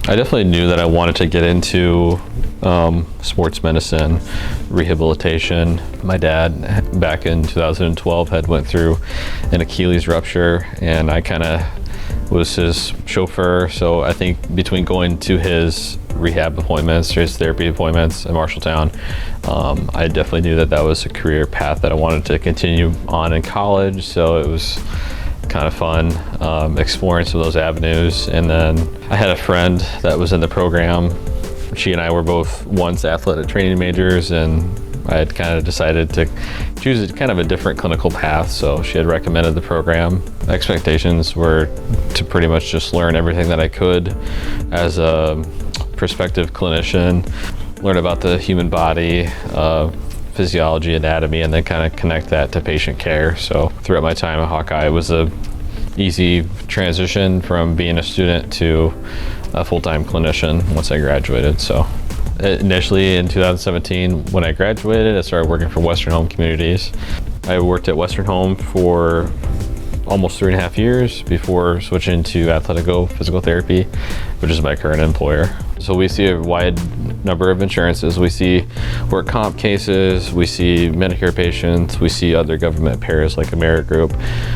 I definitely knew that I wanted to get into sports medicine, rehabilitation. My dad, back in 2012, had went through an Achilles rupture, and I kind of was his chauffeur. So I think between going to his rehab appointments, his therapy appointments in Marshalltown, I definitely knew that that was a career path that I wanted to continue on in college. So it was kind of fun exploring some of those avenues. And then I had a friend that was in the program. She and I were both once athletic training majors, and I had kind of decided to choose kind of a different clinical path. So she had recommended the program. Expectations were to pretty much just learn everything that I could as a prospective clinician, learn about the human body, physiology, anatomy, and then kind of connect that to patient care. So throughout my time at Hawkeye, it was a easy transition from being a student to a full-time clinician once I graduated. So initially in 2017, when I graduated, I started working for Western Home Communities. I worked at Western Home for almost 3.5 years before switching to Athletico Physical Therapy, which is my current employer. So we see a wide number of insurances. We see work comp cases, we see Medicare patients, we see other government payers like Amerigroup.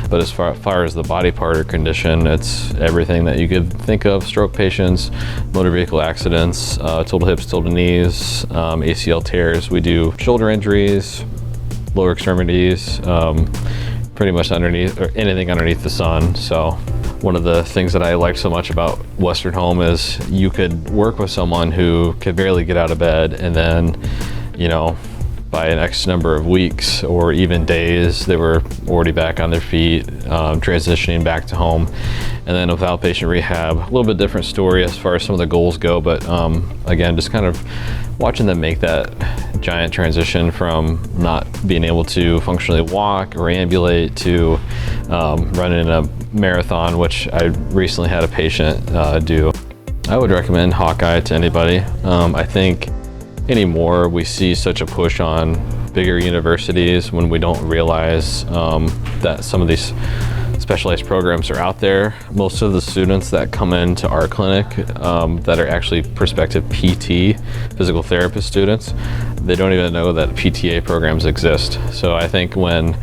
But as far as the body part or condition, it's everything that you could think of: stroke patients, motor vehicle accidents, total hips, total knees, ACL tears. We do shoulder injuries, lower extremities, pretty much underneath, or anything underneath the sun. So one of the things that I like so much about Western Home is you could work with someone who could barely get out of bed, and then, you know, by an X number of weeks or even days, they were already back on their feet, transitioning back to home. And then with outpatient rehab, a little bit different story as far as some of the goals go, but again, just kind of watching them make that giant transition from not being able to functionally walk or ambulate to running a marathon, which I recently had a patient do. I would recommend Hawkeye to anybody. I think anymore we see such a push on bigger universities when we don't realize that some of these specialized programs are out there. Most of the students that come into our clinic that are actually prospective PT, physical therapist students, they don't even know that PTA programs exist. So I think when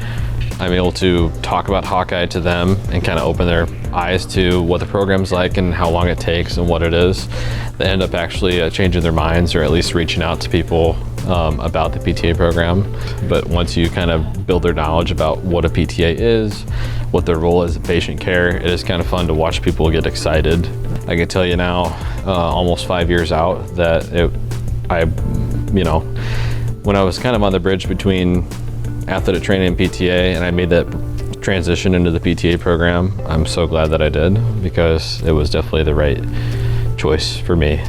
I'm able to talk about Hawkeye to them and kind of open their eyes to what the program's like and how long it takes and what it is, they end up actually changing their minds, or at least reaching out to people about the PTA program. But once you kind of build their knowledge about what a PTA is, what their role is in patient care, it is kind of fun to watch people get excited. I can tell you now, almost 5 years out, that when I was kind of on the bridge between athletic training and PTA, and I made that transition into the PTA program, I'm so glad that I did, because it was definitely the right choice for me.